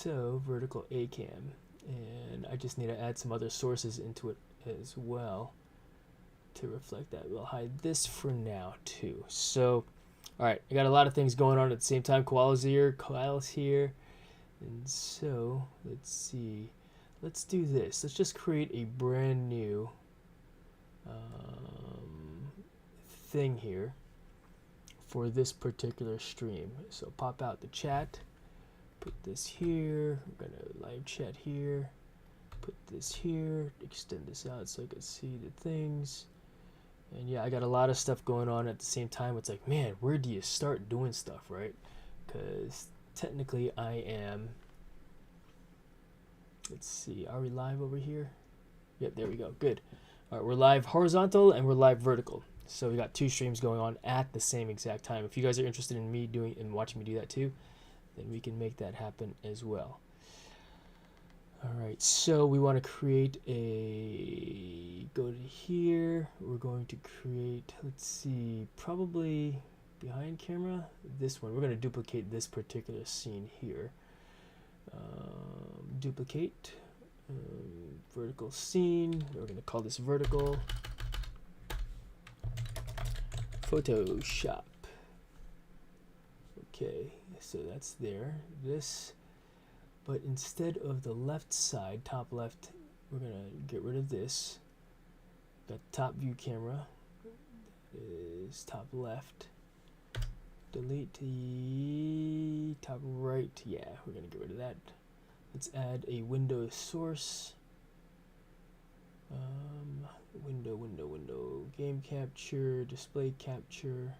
so vertical A cam, and I just need to add some other sources into it as well to reflect that. We'll hide this for now too. So all right, I got a lot of things going on at the same time. Koala's here, and so let's see, let's do this. Let's just create a brand new thing here for this particular stream. So pop out the chat, put this here, I'm gonna live chat here, put this here, extend this out so I can see the things. And yeah, I got a lot of stuff going on at the same time. It's like, man, where do you start doing stuff, right? Because technically I am, let's see, are we live over here? Yep, there we go, good. All right, we're live horizontal and we're live vertical. So we got two streams going on at the same exact time. If you guys are interested in me doing and watching me do that too, then we can make that happen as well. All right, so we want to create a, go to here, we're going to create, let's see, probably behind camera, this one. We're going to duplicate this particular scene here. Duplicate, vertical scene, we're going to call this vertical. Photoshop. Okay, so that's there. This, but instead of the left side, top left, we're gonna get rid of this. Got top view camera is top left. Delete the top right. Yeah, we're gonna get rid of that. Let's add a window source. Window, game capture, display capture,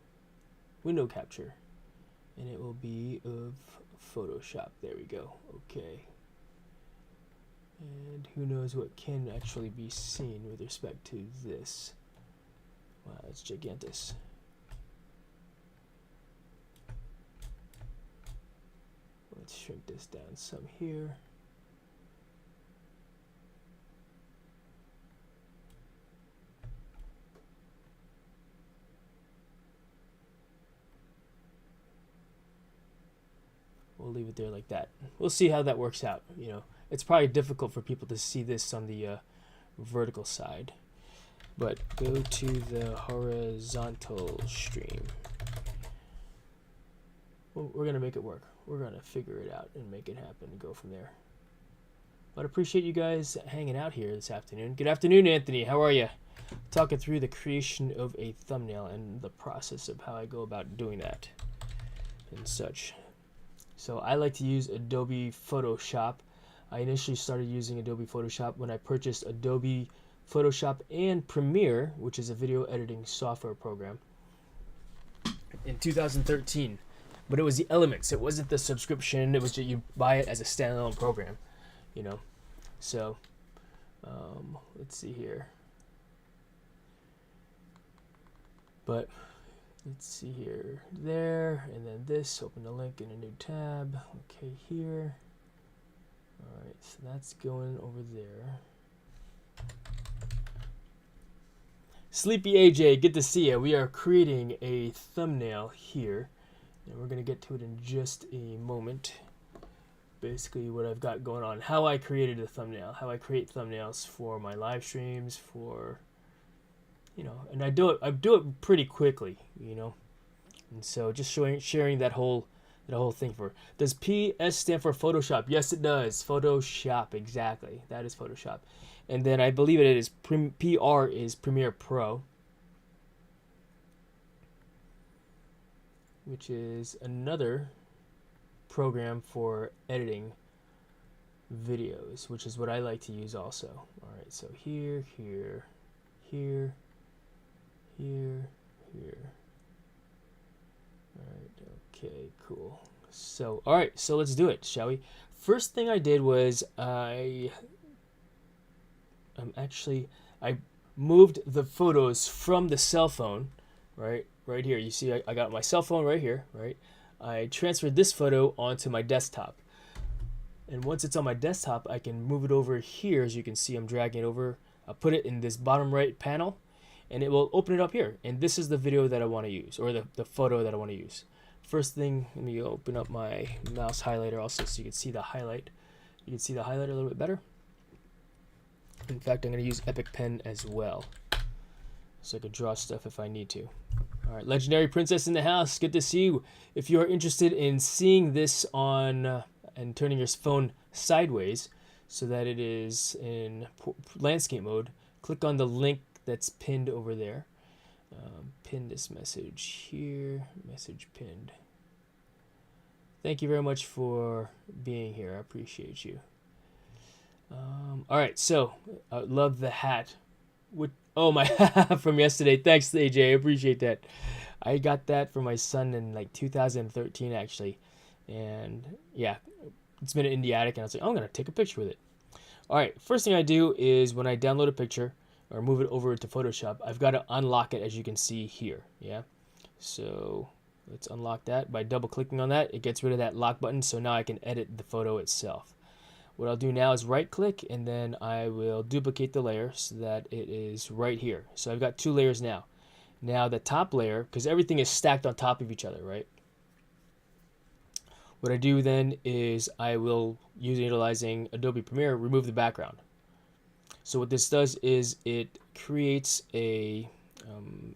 window capture, and it will be of Photoshop. There we go. Okay. And who knows what can actually be seen with respect to this. Wow, it's gigantic. Let's shrink this down some here. We'll leave it there like that. We'll see how that works out. You know, it's probably difficult for people to see this on the vertical side, but go to the horizontal stream. Well, we're gonna make it work. We're gonna figure it out and make it happen and go from there. But I appreciate you guys hanging out here this afternoon. Good afternoon, Anthony. How are you? Talking through the creation of a thumbnail and the process of how I go about doing that and such. So I like to use Adobe Photoshop. I initially started using Adobe Photoshop when I purchased Adobe Photoshop and Premiere, which is a video editing software program, in 2013. But it was the Elements. It wasn't the subscription. It was just you buy it as a standalone program, you know. So let's see here. But let's see here, there, and then this, open the link in a new tab. Okay, here. All right, so that's going over there. Sleepy AJ, good to see you. We are creating a thumbnail here, and we're gonna get to it in just a moment. Basically what I've got going on, how I created a thumbnail, how I create thumbnails for my live streams, for, you know, and I do it pretty quickly, you know, and so just sharing that whole thing. For, does PS stand for Photoshop? Yes, it does. Photoshop, exactly. That is Photoshop, and then I believe it is PR is Premiere Pro, which is another program for editing videos, which is what I like to use also. All right, so here. All right, okay, cool. So, all right, so let's do it, shall we? First thing I did was I moved the photos from the cell phone, right here. You see, I got my cell phone right here, right? I transferred this photo onto my desktop. And once it's on my desktop, I can move it over here. As you can see, I'm dragging it over. I'll put it in this bottom right panel, and it will open it up here. And this is the video that I want to use, or the photo that I want to use. First thing, let me open up my mouse highlighter also so you can see the highlight. You can see the highlight a little bit better. In fact, I'm going to use Epic Pen as well, so I could draw stuff if I need to. All right, Legendary Princess in the house. Good to see you. If you are interested in seeing this on and turning your phone sideways so that it is in landscape mode, click on the link that's pinned over there. Pin this message here. Message pinned. Thank you very much for being here. I appreciate you. All right, so I love the hat. Oh, my hat from yesterday. Thanks, AJ. I appreciate that. I got that for my son in like 2013, actually. And yeah, it's been in the attic, and I was like, oh, I'm going to take a picture with it. All right, first thing I do is when I download a picture or move it over to Photoshop, I've got to unlock it, as you can see here. Yeah, so let's unlock that by double clicking on that. It gets rid of that lock button, so now I can edit the photo itself. What I'll do now is right click, and then I will duplicate the layer so that it is right here. So I've got two layers now. Now the top layer, because everything is stacked on top of each other, right? What I do then is I will, utilizing Adobe Premiere, remove the background. So what this does is it creates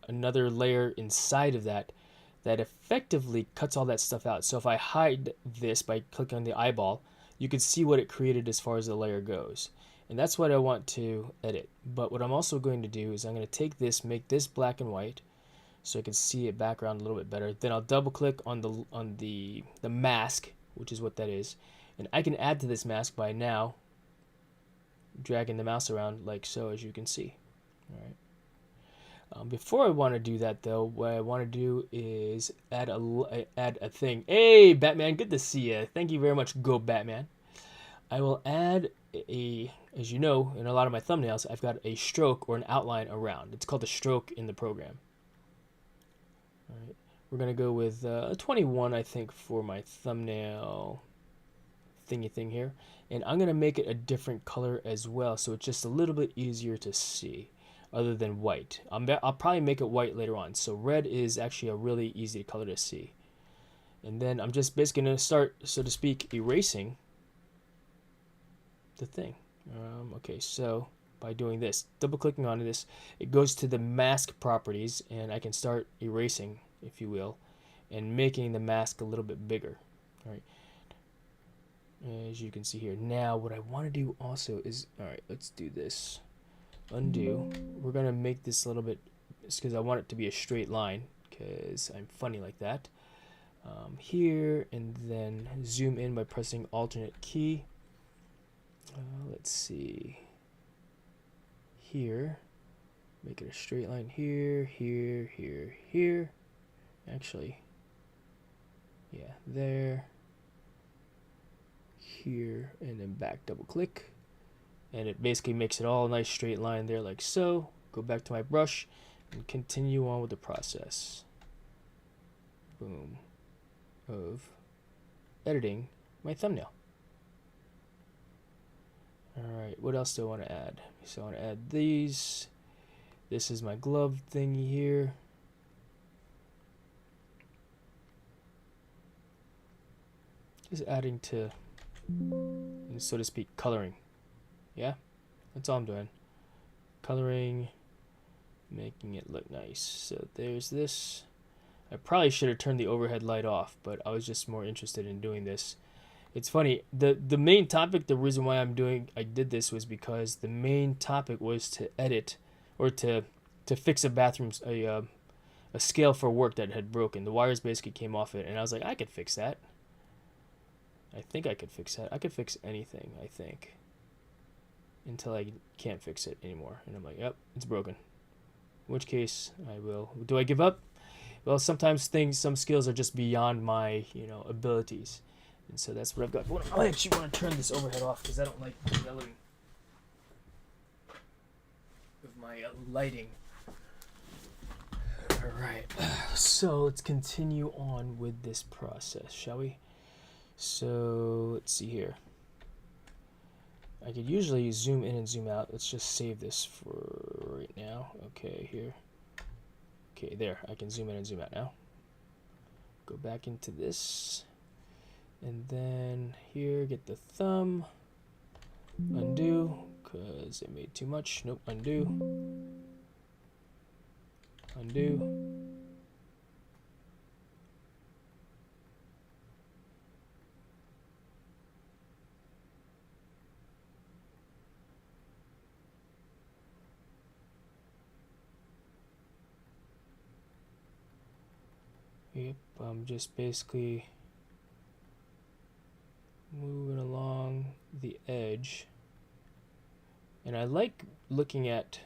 another layer inside of that effectively cuts all that stuff out. So if I hide this by clicking on the eyeball, you can see what it created as far as the layer goes. And that's what I want to edit. But what I'm also going to do is I'm going to take this, make this black and white, so I can see it background a little bit better. Then I'll double click on the mask, which is what that is. And I can add to this mask by now dragging the mouse around like so, as you can see. All right. Before I want to do that though, what I want to do is add a thing. Hey Batman, good to see you. Thank you very much, Go Batman. I will add as you know, in a lot of my thumbnails, I've got a stroke or an outline around. It's called a stroke in the program. All right. We're gonna go with 21, I think, for my thumbnail thingy thing here, and I'm gonna make it a different color as well, so it's just a little bit easier to see. Other than white, I'll probably make it white later on. So red is actually a really easy color to see. And then I'm just basically going to start, so to speak, erasing the thing. Okay, so by doing this, double clicking on this, it goes to the mask properties, and I can start erasing, if you will, and making the mask a little bit bigger. All right. As you can see here. Now what I want to do also is, all right, let's do this. Undo. We're gonna make this a little bit, just because I want it to be a straight line, because I'm funny like that. Here, and then zoom in by pressing alternate key. Let's see. Here, make it a straight line. Here, here, here, here. Actually, yeah, there. Here, and then back. Double click. And it basically makes it all a nice straight line there, like so. Go back to my brush and continue on with the process. Boom. Of editing my thumbnail. Alright, what else do I want to add? So I want to add these. This is my glove thingy here. Just adding to, so to speak, coloring. Yeah, that's all I'm doing. Coloring, making it look nice. So there's this. I probably should have turned the overhead light off, but I was just more interested in doing this. It's funny, the main topic, the reason why I did this was because the main topic was to edit, or to fix a bathroom, a scale for work that had broken. The wires basically came off it, and I was like, I could fix that. I think I could fix that. I could fix anything, I think, until I can't fix it anymore. And I'm like, yep, it's broken. In which case, I will. Do I give up? Well, sometimes some skills are just beyond my, abilities. And so that's what I've got. I actually want to turn this overhead off because I don't like the yellowing of my lighting. All right. So let's continue on with this process, shall we? So let's see here. I could usually zoom in and zoom out. Let's just save this for right now. Okay, here. Okay, there. I can zoom in and zoom out now. Go back into this, and then here get the thumb, undo, because it made too much. Nope, undo, undo. Yep, I'm just basically moving along the edge, and I like looking at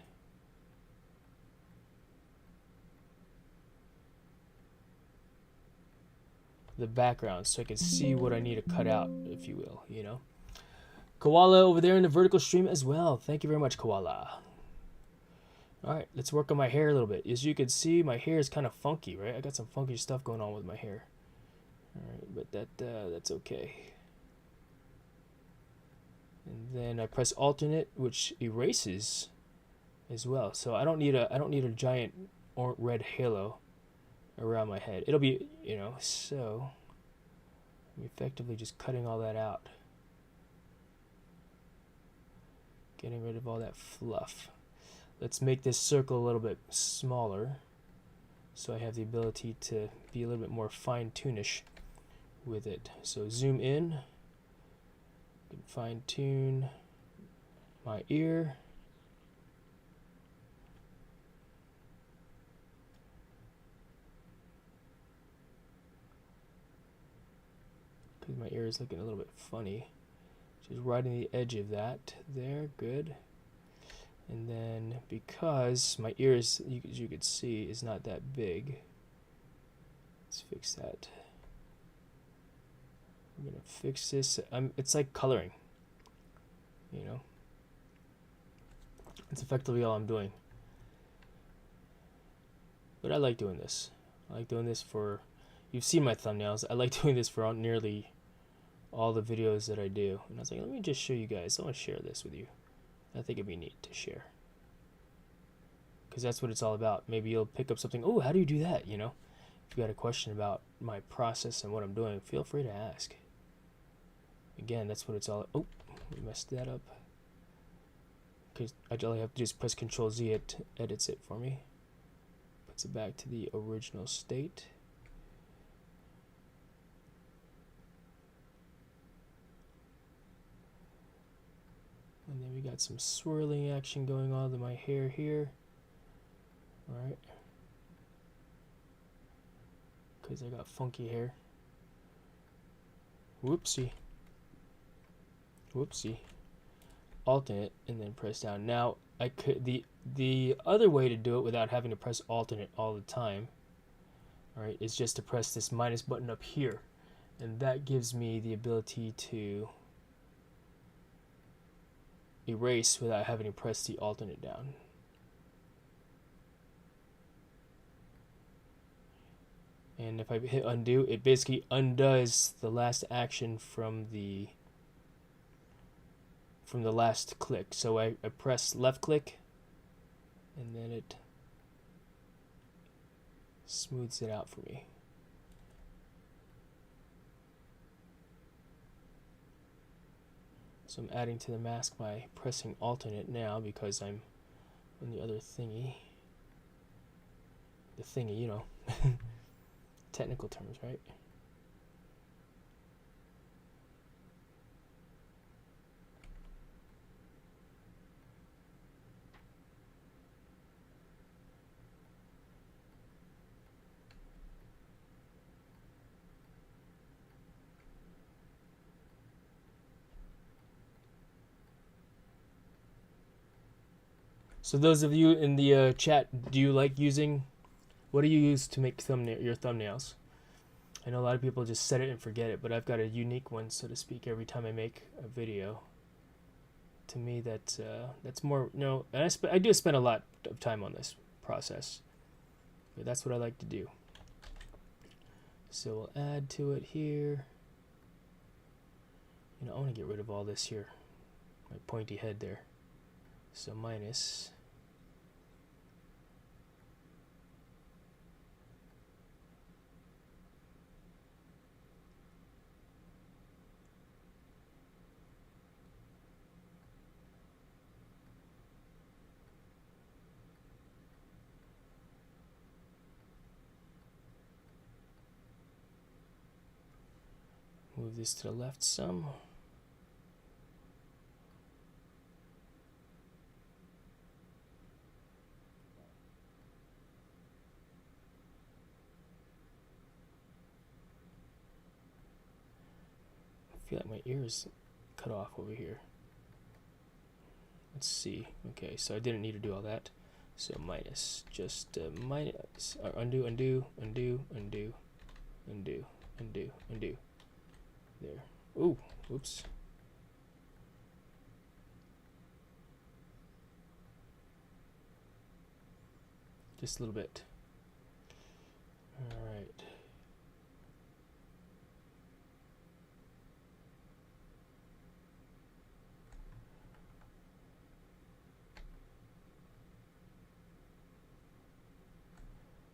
the background so I can see what I need to cut out, if you will, you know. Koala over there in the vertical stream as well. Thank you very much, Koala. All right, let's work on my hair a little bit. As you can see, my hair is kind of funky, right? I got some funky stuff going on with my hair. All right, but that's okay. And then I press alternate, which erases as well. So I don't need a giant or red halo around my head. It'll be, you know, so I'm effectively just cutting all that out. Getting rid of all that fluff. Let's make this circle a little bit smaller so I have the ability to be a little bit more fine-tune-ish with it. So zoom in, fine-tune my ear. Because my ear is looking a little bit funny. Just right on the edge of that. There, good. And then because my ear is, as you can see, is not that big, let's fix that. I'm gonna fix this. It's like coloring, you know. It's effectively all I'm doing. But I like doing this. I like doing this for, you've seen my thumbnails. I like doing this for nearly all the videos that I do. And I was like, let me just show you guys. I want to share this with you. I think it'd be neat to share. Because that's what it's all about. Maybe you'll pick up something. Oh, how do you do that? You know, if you got a question about my process and what I'm doing, feel free to ask. Again, that's what it's all. Oh, we messed that up. Because I only have to just press Control Z. It edits it for me. Puts it back to the original state. And then we got some swirling action going on with my hair here. Alright. Because I got funky hair. Whoopsie. Whoopsie. Alternate and then press down. Now I could the other way to do it without having to press alternate all the time, alright, is just to press this minus button up here. And that gives me the ability to erase without having to press the alternate down. And if I hit undo, it basically undoes the last action from the last click. So I press left click and then it smooths it out for me. So I'm adding to the mask by pressing alternate now because I'm on the other thingy. The thingy, you know. Technical terms, right? So those of you in the chat, do you like using, what do you use to make your thumbnails? I know a lot of people just set it and forget it, but I've got a unique one, so to speak, every time I make a video. To me, that's more, no, and I do spend a lot of time on this process, but that's what I like to do. So we'll add to it here. You know, I want to get rid of all this here, my pointy head there. So minus. Move this to the left some. I feel like my ear is cut off over here. Let's see. Okay, so I didn't need to do all that. So minus, just minus, or undo, undo, undo, undo, undo, undo, undo. There. Ooh, whoops. Just a little bit. All right.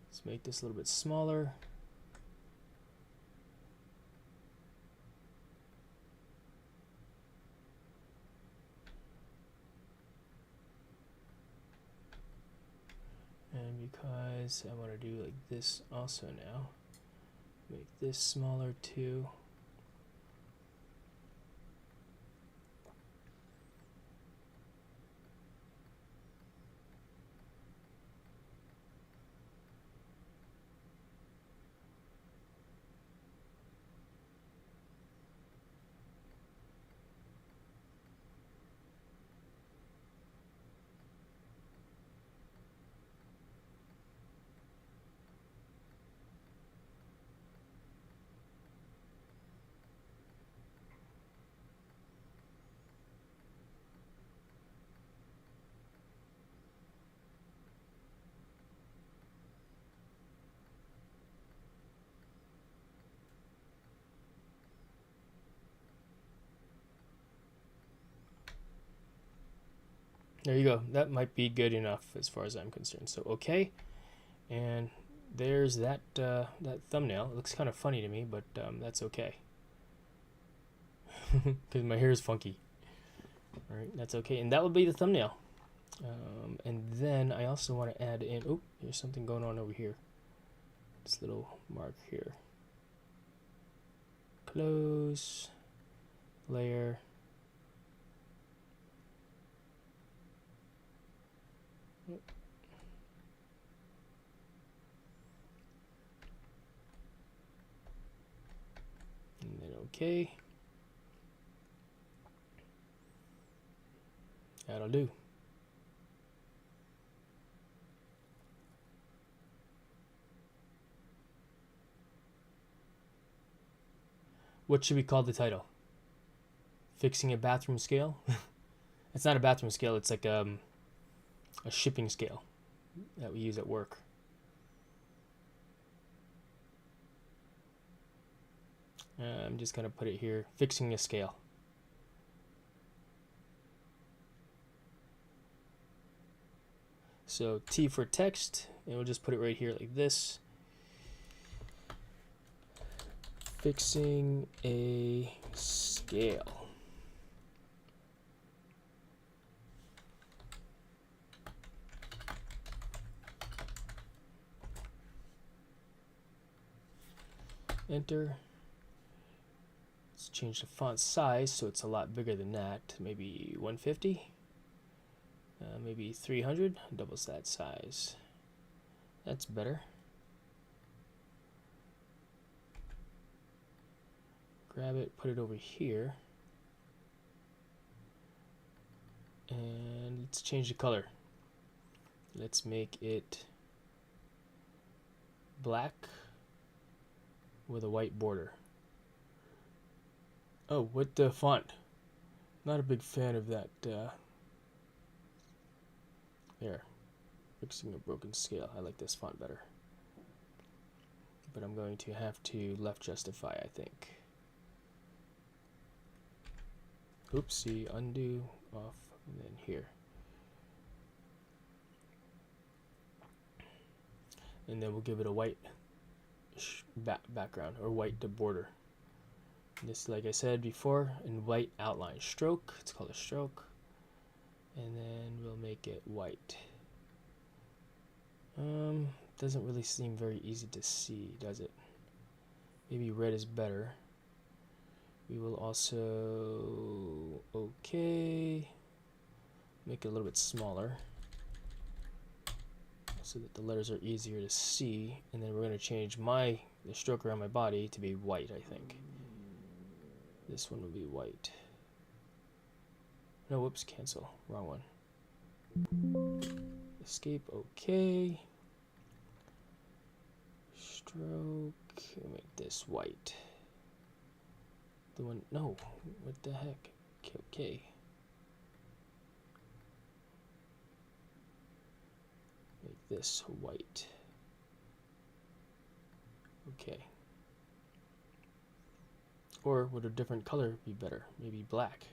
Let's make this a little bit smaller. And because I want to do like this also now, make this smaller too. There you go. That might be good enough as far as I'm concerned. So okay, and there's that that thumbnail. It looks kind of funny to me, but that's okay because my hair is funky. All right, that's okay, and that will be the thumbnail. And then I also want to add in. Oh, there's something going on over here. This little mark here. Close layer. And then okay. That'll do. What should we call the title? Fixing a bathroom scale? It's not a bathroom scale, it's like a shipping scale that we use at work. I'm just going to put it here, fixing a scale. So T for text, and we'll just put it right here like this. Fixing a scale. Enter. Let's change the font size so it's a lot bigger than that. Maybe 150. Maybe 300. Doubles that size. That's better. Grab it, put it over here. And let's change the color. Let's make it black with a white border. Oh, what the font? Not a big fan of that. There. Fixing a broken scale. I like this font better. But I'm going to have to left justify, I think. Oopsie, undo, off, and then here. And then we'll give it a white background, or white to border. This, like I said before, in white outline. Stroke, it's called a stroke. And then we'll make it white. Doesn't really seem very easy to see, does it? Maybe red is better. We will also, okay, make it a little bit smaller so that the letters are easier to see. And then we're going to change the stroke around my body to be white, I think. This one will be white. No, whoops, cancel. Wrong one. Escape, okay. Stroke, make this white. The one, no, what the heck? Okay. Make this white. Okay. Or would a different color be better? Maybe black.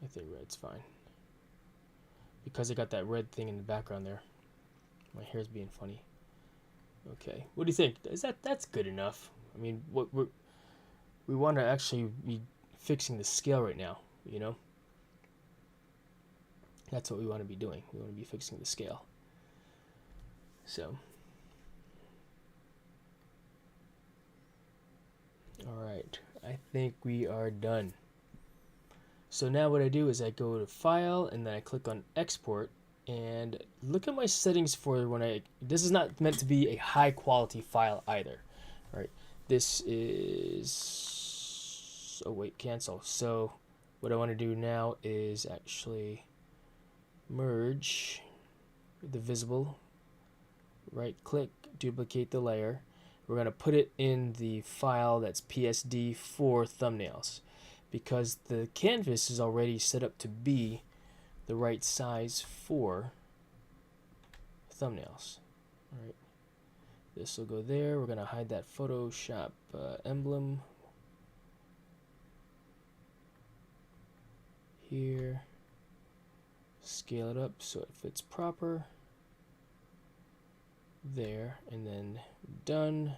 I think red's fine. Because I got that red thing in the background there. My hair's being funny. Okay, what do you think? That's good enough? I mean, we want to actually be fixing the scale right now, you know? That's what we want to be doing. We want to be fixing the scale. So, all right, I think we are done. So now what I do is I go to File and then I click on Export and look at my settings for when this is not meant to be a high quality file either, right? This is, oh wait, cancel. So what I want to do now is actually merge the visible, right click, duplicate the layer. We're going to put it in the file that's PSD for thumbnails, because the canvas is already set up to be the right size for thumbnails. All right, this will go there. We're going to hide that Photoshop emblem here, scale it up so it fits proper there, and then done.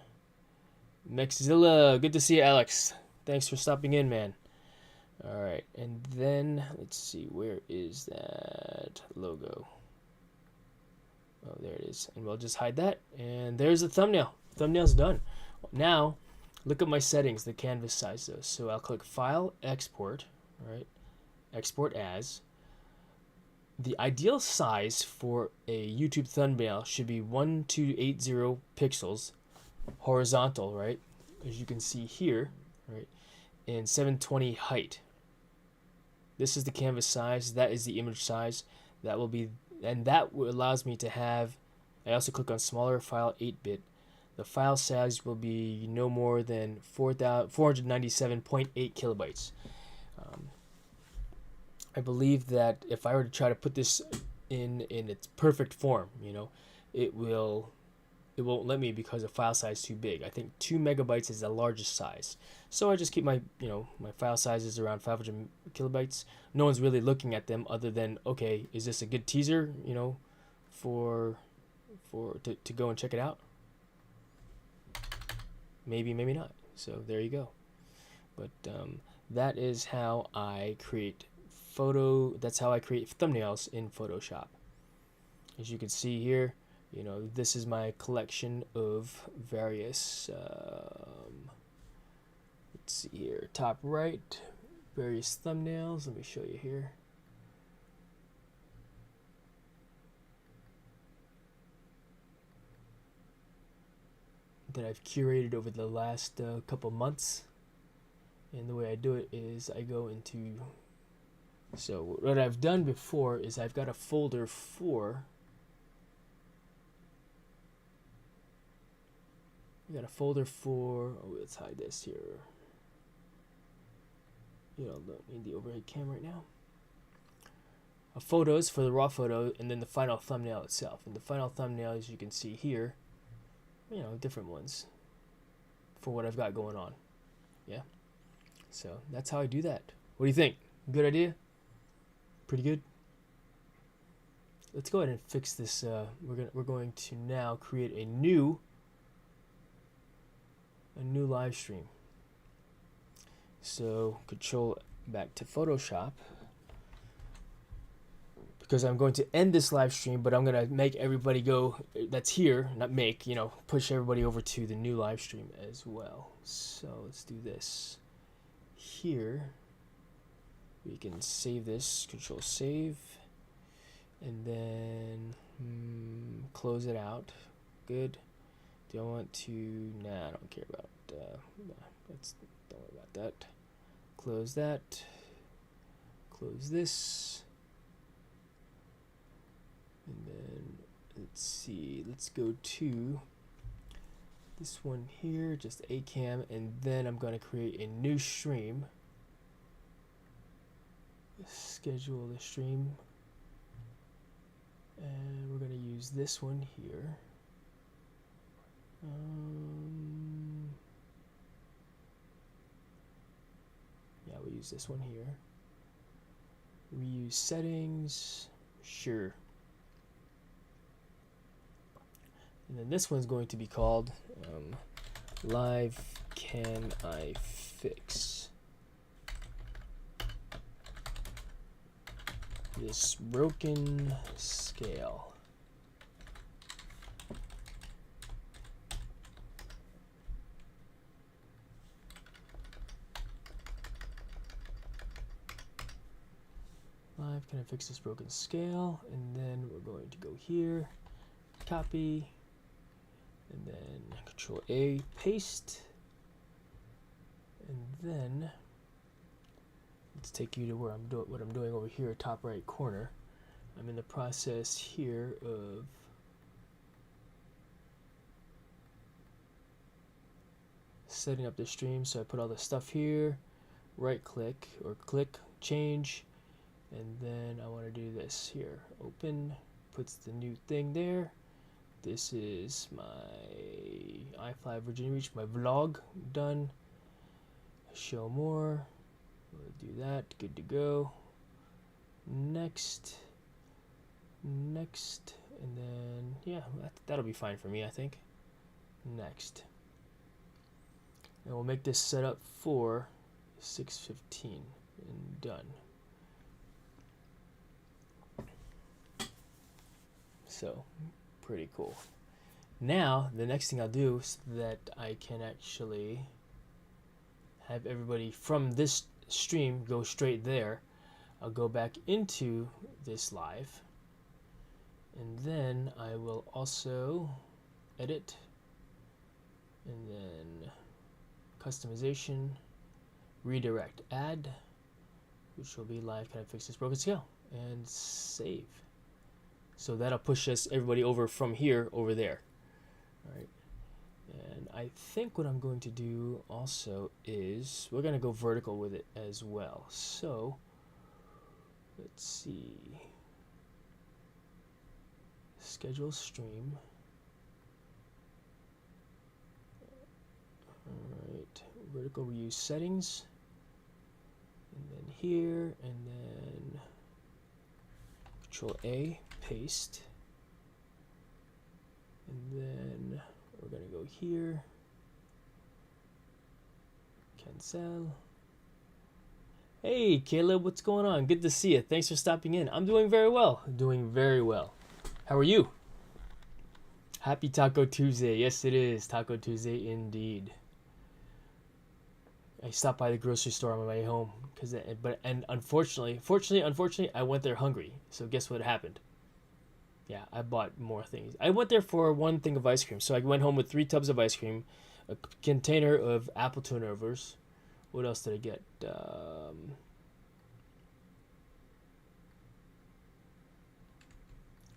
Mexzilla, good to see you, Alex. Thanks for stopping in, man. All right, and then let's see, where is that logo? Oh, there it is. And we'll just hide that, and there's the thumbnail. Thumbnail's done. Now look at my settings, the canvas size though. So I'll click File, Export, right? Export as. The ideal size for a YouTube thumbnail should be 1280 pixels horizontal, right? As you can see here, right? And 720 height. This is the canvas size. That is the image size. That will be, and that allows me to have. I also click on smaller file, 8-bit. The file size will be no more than 497.8 kilobytes. I believe that if I were to try to put this in its perfect form, you know, it won't let me because the file size is too big. I think 2 megabytes is the largest size. So I just keep my file sizes around 500 kilobytes. No one's really looking at them other than, okay, is this a good teaser, you know, to go and check it out? Maybe, maybe not. So there you go. But that is how I create that's how I create thumbnails in Photoshop. As you can see here, you know, this is my collection of various, let's see here, top right, various thumbnails. Let me show you here. That I've curated over the last couple months. And the way I do it is I go into, so what I've done before is I've got a folder for, oh, let's hide this here. You don't need the overhead cam right now. Photos for the raw photo, and then the final thumbnail itself. And the final thumbnail, as you can see here, you know, different ones for what I've got going on. Yeah. So that's how I do that. What do you think? Good idea? Pretty good? Let's go ahead and fix this. We're going to now create a new live stream. So Control back to Photoshop. because I'm going to end this live stream, but I'm going to make everybody go that's here, not make, you know, push everybody over to the new live stream as well. So let's do this. Here, we can save this, control save, and then close it out. Good. Do I want to, nah, I don't care about, let's, don't worry about that. Close that, close this. And then let's see, let's go to this one here, just ACAM, and then I'm going to create a new stream. Schedule the stream, and we're going to use this one here. Yeah, we'll use this one here. Reuse settings, sure. And then this one's going to be called Live Can I Fix This Broken Scale? Live, can I fix this broken scale? And then we're going to go here, copy, and then Control A, paste, and then let's take you to where I'm doing what I'm doing over here, top right corner. I'm in the process here of setting up the stream. So I put all the stuff here, right click or click, change, and then I want to do this here. Open, puts the new thing there. This is my iFly Virginia Beach, my vlog done. Show more. We'll do that. Good to go. Next. Next. And then, yeah, that'll be fine for me, I think. Next. And we'll make this setup for 6:15 and done. So, pretty cool. Now, the next thing I'll do is that I can actually have everybody from this stream go straight there. I'll go back into this live, and then I will also edit, and then customization, redirect, add, which will be live, can I fix this broken scale, and save. So that'll push us everybody over from here over there. All right. And I think what I'm going to do also is we're going to go vertical with it as well. So let's see. Schedule stream. All right. Vertical reuse settings. And then here, and then Control A, paste. And then we're going to go here, cancel. Hey Caleb, what's going on? Good to see you. Thanks for stopping in. I'm doing very well. Doing very well. How are you? Happy Taco Tuesday. Yes, it is Taco Tuesday indeed. I stopped by the grocery store on my way home and unfortunately, I went there hungry. So guess what happened? Yeah, I bought more things. I went there for one thing of ice cream. So I went home with 3 tubs of ice cream, a container of apple turnovers. What else did I get?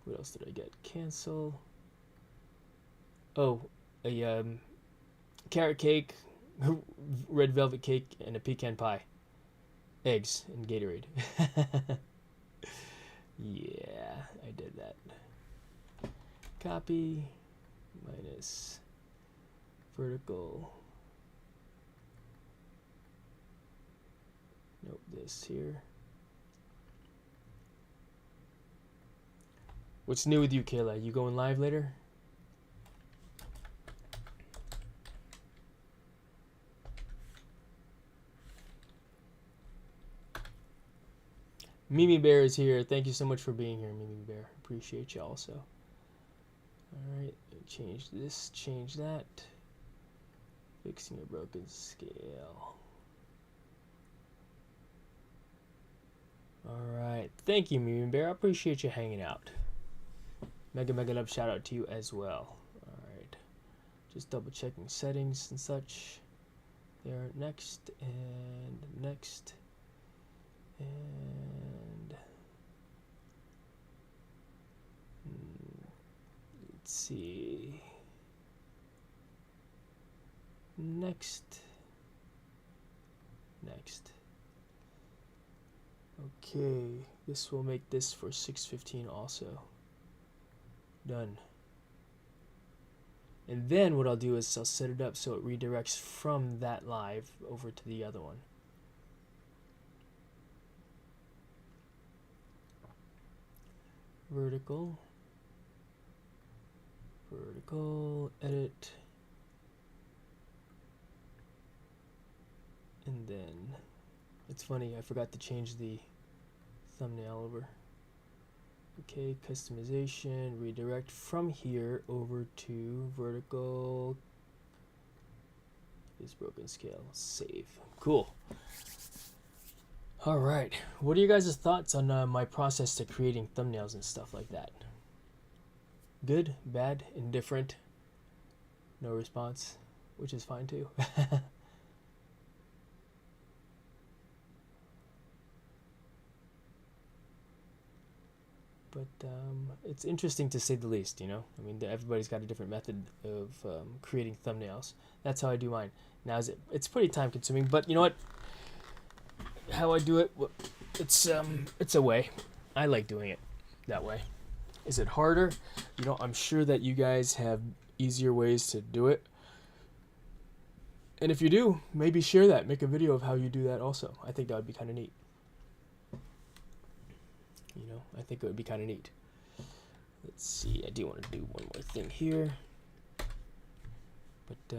What else did I get? Cancel. Oh, a carrot cake, red velvet cake, and a pecan pie. Eggs and Gatorade. Yeah, I did that. Copy, minus, vertical. Nope, this here. What's new with you, Kayla? You going live later? Mimi Bear is here. Thank you so much for being here, Mimi Bear. Appreciate you also. Alright, change this, change that. Fixing a broken scale. Alright, thank you, Mimi Bear. I appreciate you hanging out. Mega love shout out to you as well. Alright, just double checking settings and such. There, next, and next, and let's see, next. Okay, this will make this for 6:15 also. Done. And then what I'll do is I'll set it up so it redirects from that live over to the other one. Vertical, edit, and then it's funny, I forgot to change the thumbnail over. Okay, customization, redirect from here over to vertical, this broken scale, save. Cool. All right, what are you guys' thoughts on my process to creating thumbnails and stuff like that? Good, bad, indifferent? No response, which is fine too. But it's interesting to say the least, you know? I mean, everybody's got a different method of creating thumbnails. That's how I do mine. Now, it's pretty time consuming, but you know what? How I do it, it's a way. I like doing it that way. Is it harder? You know, I'm sure that you guys have easier ways to do it. And if you do, maybe share that. Make a video of how you do that also. I think that would be kind of neat. You know, I think it would be kind of neat. Let's see, I do want to do one more thing here. But,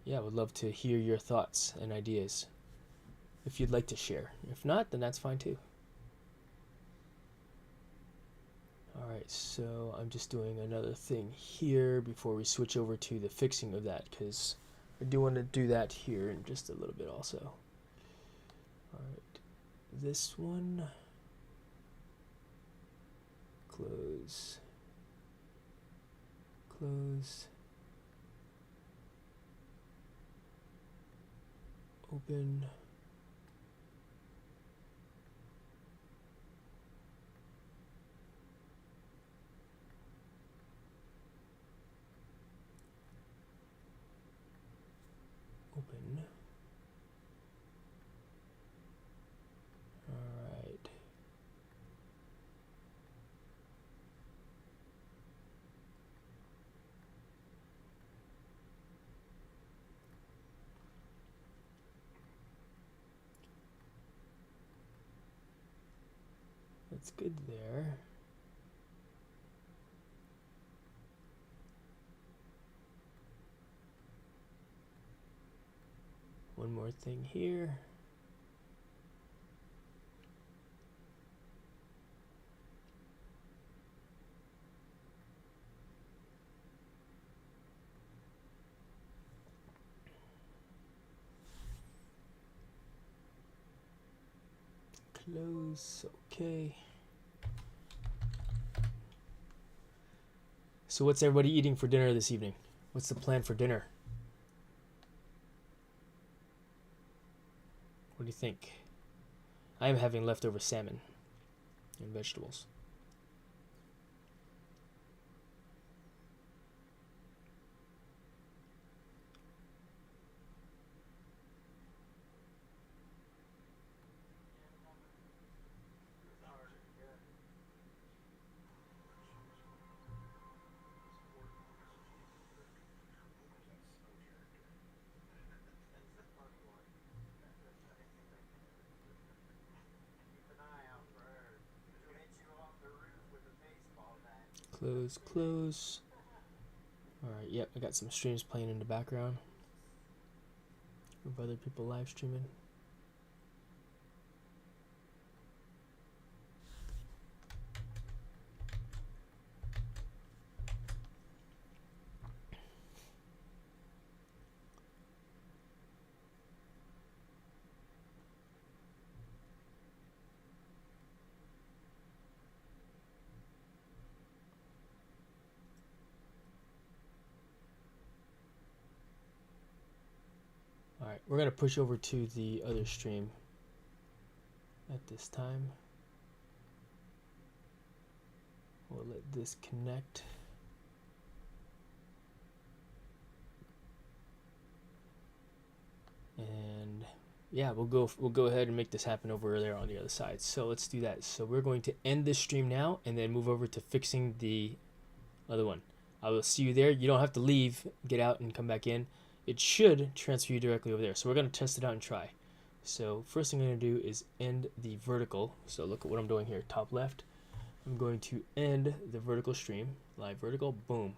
yeah, I would love to hear your thoughts and ideas if you'd like to share. If not, then that's fine too. Alright, so I'm just doing another thing here before we switch over to the fixing of that, because I do want to do that here in just a little bit also. Alright. This one, close, open, open. Alright. That's good there. One more thing here. Close, okay. So what's everybody eating for dinner this evening? What's the plan for dinner? What do you think? I am having leftover salmon and vegetables. Close. Alright, yep, I got some streams playing in the background of other people live streaming. we're gonna push over to the other stream at this time. We'll let this connect. And yeah, we'll go ahead and make this happen over there on the other side. So let's do that. So we're going to end this stream now and then move over to fixing the other one. I will see you there. You don't have to leave, get out and come back in. It should transfer you directly over there. So we're going to test it out and try. So first thing I'm going to do is end the vertical. So look at what I'm doing here, top left. I'm going to end the vertical stream, live vertical, boom.